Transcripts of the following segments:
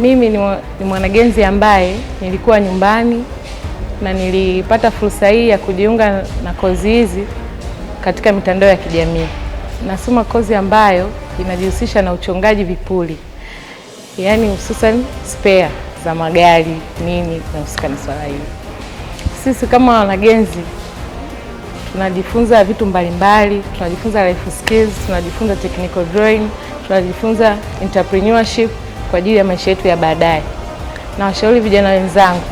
Mimi ni mwanagenzi ambaye nilikuwa nyumbani na nilipata fursa hii ya kujiunga na kozi hizi katika mitandao ya kijamii. Nasoma kozi ambayo inajihusisha na uchongaji vipuli, yaani hususan spare za magari nini nahusika na swala hili. Sisi kama wanagenzi tunajifunza vitu mbalimbali, tunajifunza life skills, tunajifunza technical drawing, tunajifunza entrepreneurship kwa ajili ya maisha yetu ya baadaye. Na washauri vijana wenzangu,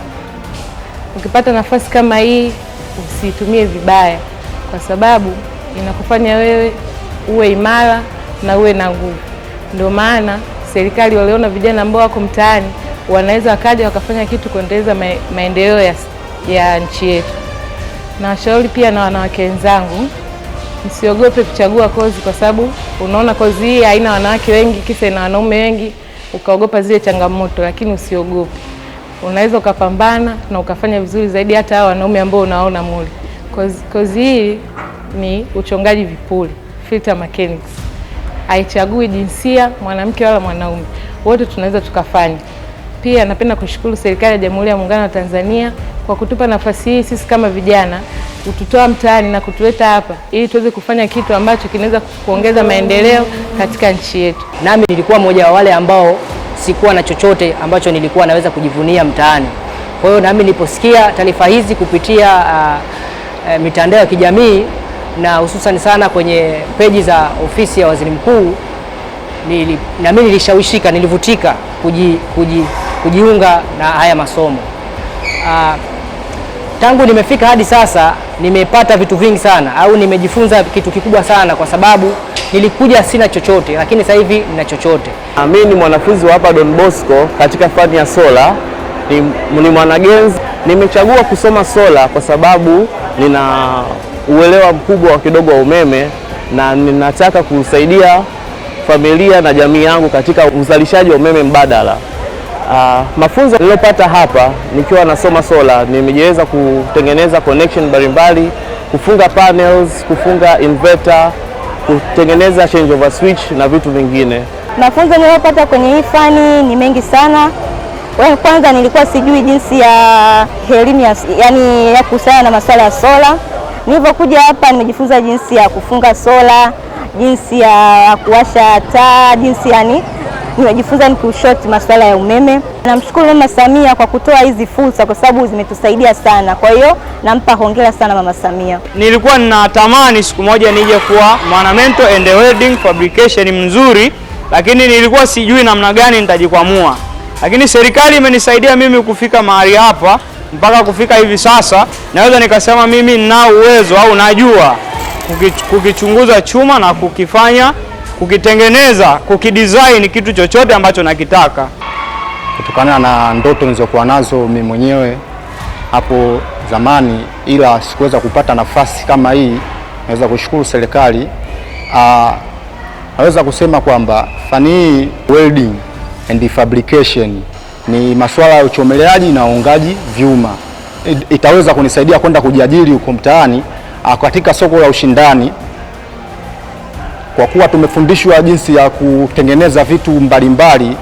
ukipata nafasi kama hii usitumie vibaya, kwa sababu inakufanya wewe uwe imara na uwe na nguvu. Ndio maana serikali waliona vijana ambao wako mtaani wanaweza wakaja wakafanya kitu kuendeleza maendeleo ya nchi yetu. Na washauri pia na wanawake wenzangu, msiogope kuchagua kozi, kwa sababu unaona kozi hii haina wanawake wengi, kisa ina wanaume wengi, ukaogopa zile changamoto. Lakini usiogope, unaweza ukapambana na ukafanya vizuri zaidi hata hao wanaume ambao unaona muli. Kozi hii ni uchongaji vipuli, filter mechanics. Haichagui jinsia, mwanamke wala mwanaume, wote tunaweza tukafanya. Pia napenda kushukuru serikali ya Jamhuri ya Muungano wa Tanzania kwa kutupa nafasi hii sisi kama vijana, kututoa mtaani na kutuleta hapa ili tuweze kufanya kitu ambacho kinaweza kuongeza maendeleo katika nchi yetu. Nami nilikuwa mmoja wa wale ambao sikuwa na chochote ambacho nilikuwa naweza kujivunia mtaani. Kwa hiyo nami niliposikia taarifa hizi kupitia mitandao ya kijamii na hususan sana kwenye peji za ofisi ya Waziri Mkuu, nami nilishawishika, nilivutika kujiunga na haya masomo. Tangu nimefika hadi sasa nimepata vitu vingi sana, au nimejifunza kitu kikubwa sana, kwa sababu nilikuja sina chochote, lakini sasa hivi nina chochote. Mimi ni mwanafunzi wa hapa Don Bosco katika fani ya sola, ni mwanagenzi. Nimechagua kusoma sola kwa sababu nina uelewa mkubwa wa kidogo wa umeme na ninataka kusaidia familia na jamii yangu katika uzalishaji wa umeme mbadala. Mafunzo niliyopata hapa nikiwa nasoma sola, nimeweza kutengeneza connection mbalimbali, kufunga panels, kufunga inverter, kutengeneza change over switch na vitu vingine. Mafunzo niliyopata kwenye hii fani ni mengi sana. Kwanza nilikuwa sijui jinsi ya elimu ya kuhusiana na masuala ya sola. Nilipokuja hapa nimejifunza jinsi ya kufunga sola, jinsi ya kuwasha taa, nimejifunza kushort masuala ya umeme. Namshukuru Mama Samia kwa kutoa hizi fursa, kwa sababu zimetusaidia sana. Kwa hiyo nampa hongera sana Mama Samia. Nilikuwa ninatamani siku moja nije kuwa mwanamento and welding fabrication mzuri, lakini nilikuwa sijui namna gani nitajikwamua. Lakini serikali imenisaidia mimi kufika mahali hapa, mpaka kufika hivi sasa naweza nikasema mimi nina uwezo au najua kukichunguza chuma na kukitengeneza, kukidesign kitu chochote ambacho nakitaka. Kutokana na ndoto nilizokuwa nazo mimi mwenyewe hapo zamani, ila sikuweza kupata nafasi kama hii, naweza kushukuru serikali. Naweza kusema kwamba fani hii welding and fabrication ni masuala ya uchomeleaji na uungaji vyuma. Itaweza kunisaidia kwenda kujiajiri huko mtaani katika soko la ushindani, kwa kuwa tumefundishwa jinsi ya kutengeneza vitu mbalimbali.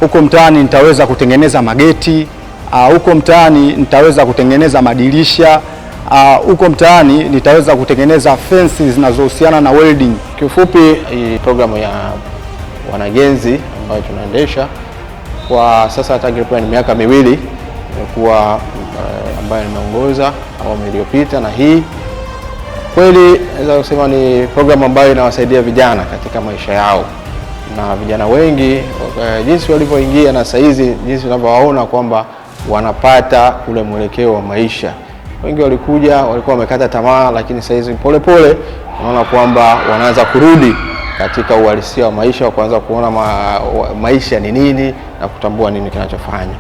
Huko mtaani nitaweza kutengeneza mageti, huko mtaani nitaweza kutengeneza madirisha, huko mtaani nitaweza kutengeneza fences zinazohusiana na welding. Kiufupi, hii programu ya wanagenzi ambayo tunaendesha kwa sasa takriban miaka miwili imekuwa ambayo nimeongoza awamu iliyopita, na hii kweli naweza kusema ni programu ambayo inawasaidia vijana katika maisha yao, na vijana wengi jinsi walivyoingia na sasa hizi jinsi tunavyowaona kwamba wanapata ule mwelekeo wa maisha. Wengi walikuwa wamekata tamaa, lakini sasa hizi pole pole unaona kwamba wanaanza kurudi katika uhalisia wa maisha, kuanza kuona maisha ni nini na kutambua nini kinachofanya.